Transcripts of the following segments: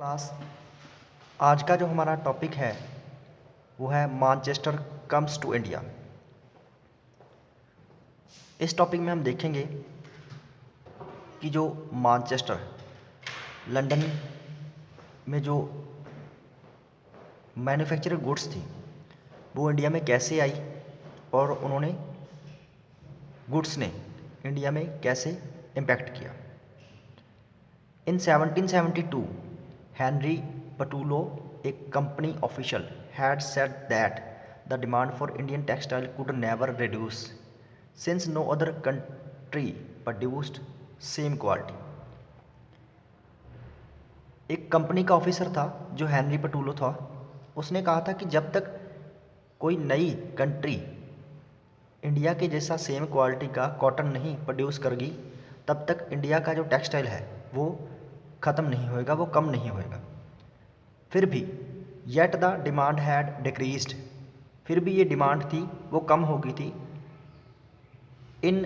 Class आज का जो हमारा टॉपिक है वो है मैनचेस्टर कम्स टू इंडिया। इस टॉपिक में हम देखेंगे कि जो मैनचेस्टर लंदन में जो मैन्युफैक्चरिंग गुड्स थी वो इंडिया में कैसे आई और उन्होंने गुड्स ने इंडिया में कैसे इम्पैक्ट किया। इन 1772 Henry Patullo, a company official, had said that the demand for Indian textile could never reduce since no other country produced same quality। एक कंपनी का ऑफिसर था जो हेनरी पटूलो था, उसने कहा था कि जब तक कोई नई कंट्री इंडिया के जैसा सेम क्वालिटी का कॉटन नहीं प्रोड्यूस करेगी तब तक इंडिया का जो टेक्सटाइल है वो ख़त्म नहीं होएगा, वो कम नहीं होएगा। फिर भी yet the demand had decreased, फिर भी ये डिमांड थी वो कम हो गई थी। In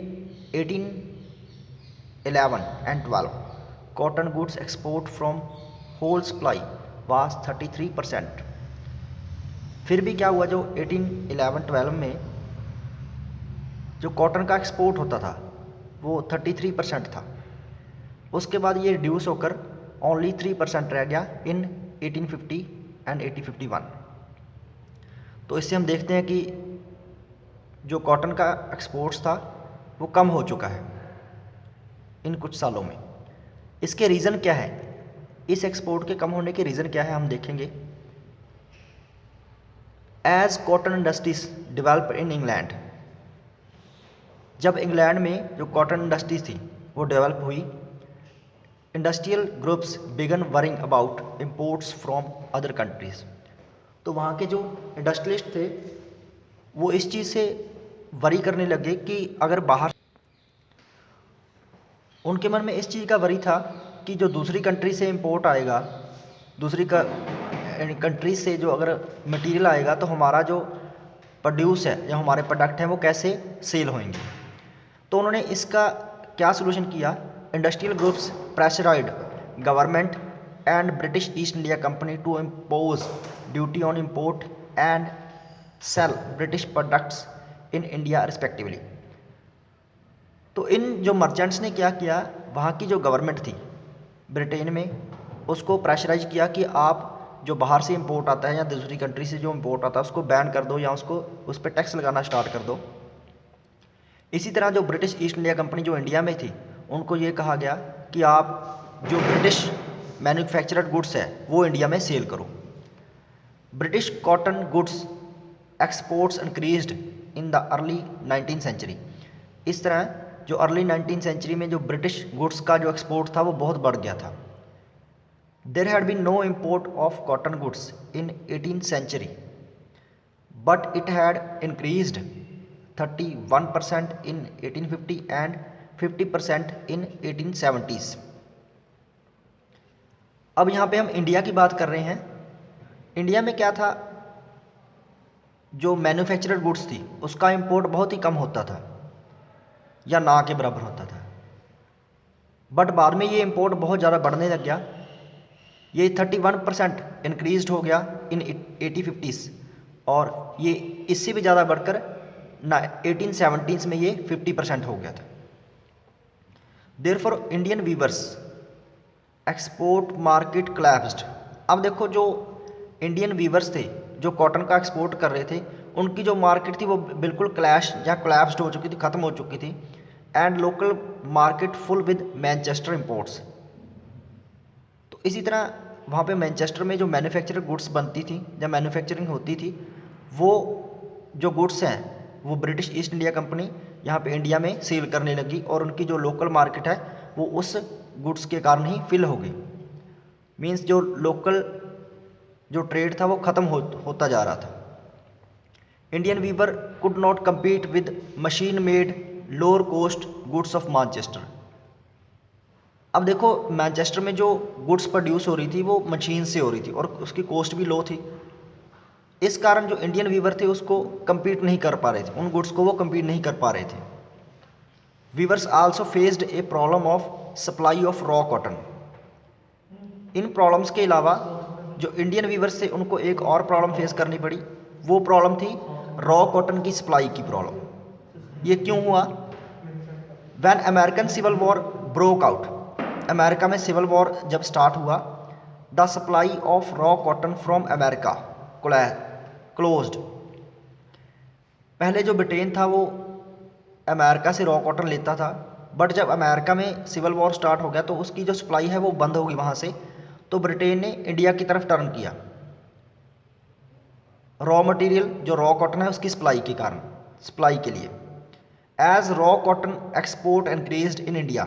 1811 and 12 cotton goods export from whole supply was 33%। फिर भी क्या हुआ, जो 1811-12 में जो कॉटन का एक्सपोर्ट होता था वो 33% था। उसके बाद ये रिड्यूस होकर ओनली 3% रह गया इन 1850 एंड 1851। तो इससे हम देखते हैं कि जो कॉटन का एक्सपोर्ट्स था वो कम हो चुका है इन कुछ सालों में। इसके रीज़न क्या है, इस एक्सपोर्ट के कम होने के रीज़न क्या है हम देखेंगे। As cotton industries develop in England, जब इंग्लैंड में जो कॉटन इंडस्ट्रीज थी वो डेवलप हुई, industrial groups began worrying about imports from other countries. तो वहाँ के जो इंडस्ट्रियलिस्ट थे वो इस चीज़ से वरी करने लगे कि अगर बाहर, उनके मन में इस चीज़ का वरी था कि जो दूसरी कंट्री से इंपोर्ट आएगा, दूसरी कंट्री से जो अगर मटेरियल आएगा तो हमारा जो प्रोड्यूस है या हमारे प्रोडक्ट हैं वो कैसे सेल होंगे। तो उन्होंने इसका क्या सोल्यूशन किया, industrial groups pressurised government and British East India Company to impose duty on import and sale British products in India respectively. तो इन जो मर्चेंट्स ने क्या किया, वहाँ की जो गवर्नमेंट थी ब्रिटेन में उसको प्रेशराइज किया कि आप जो बाहर से इंपोर्ट आता है या दूसरी कंट्री से जो इंपोर्ट आता है उसको बैन कर दो या उसको उस पर टैक्स लगाना स्टार्ट कर दो। इसी तरह जो ब्रिटिश ईस्ट इंडिया कंपनी जो इंडिया में थी उनको ये कहा गया कि आप जो ब्रिटिश मैन्युफैक्चर्ड गुड्स है वो इंडिया में सेल करो। British cotton goods exports increased in the early 19th century. इस तरह जो अर्ली 19th सेंचुरी में जो ब्रिटिश गुड्स का जो एक्सपोर्ट था वो बहुत बढ़ गया था। There had been no import of cotton goods in 18th century but it had increased 31% in 1850 and 50% in 1870s। अब यहाँ पे हम इंडिया की बात कर रहे हैं। इंडिया में क्या था, जो मैन्युफैक्चर्ड गुड्स थी उसका इंपोर्ट बहुत ही कम होता था या ना के बराबर होता था, बट बाद में ये इंपोर्ट बहुत ज़्यादा बढ़ने लग गया। ये 31% इंक्रीज हो गया इन 1850s और ये इससे भी ज़्यादा बढ़कर 1870s में ये 50% हो गया था। Therefore Indian weavers export market collapsed। अब देखो जो इंडियन वीवर्स थे जो कॉटन का एक्सपोर्ट कर रहे थे उनकी जो मार्केट थी वो बिल्कुल क्लैश या कोलैप्स्ड हो चुकी थी, ख़त्म हो चुकी थी। And local market full with Manchester imports. तो इसी तरह वहाँ पे मैनचेस्टर में जो मैन्युफैक्चरिंग गुड्स बनती थी या मैन्युफैक्चरिंग होती थी वो जो गुड्स हैं वो ब्रिटिश ईस्ट इंडिया कंपनी यहाँ पे इंडिया में सेल करने लगी और उनकी जो लोकल मार्केट है वो उस गुड्स के कारण ही फिल हो गई। मीन्स जो लोकल जो ट्रेड था वो ख़त्म होता जा रहा था। Indian weaver could not compete with machine made lower cost goods of Manchester. अब देखो मैनचेस्टर में जो गुड्स प्रोड्यूस हो रही थी वो मशीन से हो रही थी और उसकी कॉस्ट भी लो थी। इस कारण जो इंडियन वीवर थे उसको compete नहीं कर पा रहे थे, उन गुड्स को वो compete नहीं कर पा रहे थे। Weavers also faced a problem of supply of raw cotton. इन प्रॉब्लम्स के अलावा जो इंडियन वीवर्स थे उनको एक और प्रॉब्लम फेस करनी पड़ी, वो प्रॉब्लम थी रॉ कॉटन की सप्लाई की प्रॉब्लम। ये क्यों हुआ? When American civil war broke out, America में सिविल वॉर जब स्टार्ट हुआ, the supply of raw cotton from America closed. पहले जो ब्रिटेन था वो अमेरिका से रॉ कॉटन लेता था, बट जब अमेरिका में सिविल वॉर स्टार्ट हो गया तो उसकी जो सप्लाई है वो बंद हो गई वहाँ से, तो ब्रिटेन ने इंडिया की तरफ टर्न किया रॉ मटेरियल जो रॉ कॉटन है उसकी सप्लाई के लिए। As raw cotton export increased in India,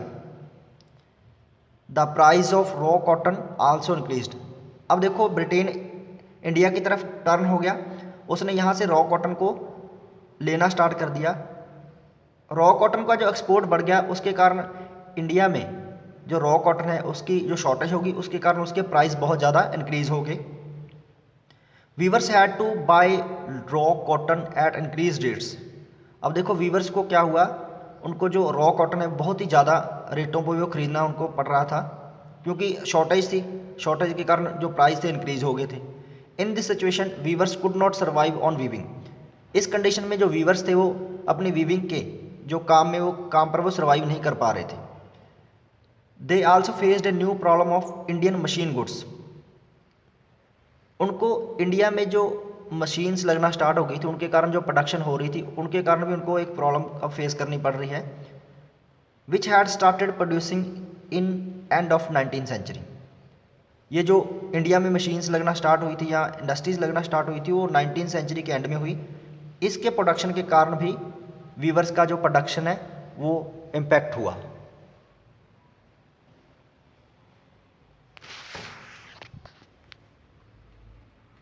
the price of raw cotton also increased. अब देखो ब्रिटेन इंडिया की तरफ टर्न हो गया, उसने यहाँ से रॉ कॉटन को लेना स्टार्ट कर दिया। रॉ कॉटन का जो एक्सपोर्ट बढ़ गया उसके कारण इंडिया में जो रॉ कॉटन है उसकी जो शॉर्टेज होगी उसके कारण उसके प्राइस बहुत ज़्यादा इंक्रीज हो गए। Weavers had to buy raw cotton at increase rates. अब देखो वीवर्स को क्या हुआ, उनको जो रॉ कॉटन है बहुत ही ज़्यादा रेटों पर वो खरीदना उनको पड़ रहा था, क्योंकि शॉर्टेज थी, शॉर्टेज के कारण जो प्राइस थे इंक्रीज हो गए थे। In this situation weavers could not survive on weaving. इस कंडीशन में जो वीवर्स थे वो अपनी वीविंग के जो काम पर वो सर्वाइव नहीं कर पा रहे थे। They also faced a new problem of Indian machine goods. उनको इंडिया में जो मशीन्स लगना स्टार्ट हो गई थी उनके कारण जो प्रोडक्शन हो रही थी उनके कारण भी उनको एक प्रॉब्लम अब फेस करनी पड़ रही है, which had started producing in end of 19th century. ये जो इंडिया में मशीन्स लगना स्टार्ट हुई थी या इंडस्ट्रीज लगना स्टार्ट हुई थी वो 19th सेंचुरी के एंड में हुई। इसके प्रोडक्शन के कारण भी वीवर्स का जो प्रोडक्शन है वो इम्पैक्ट हुआ।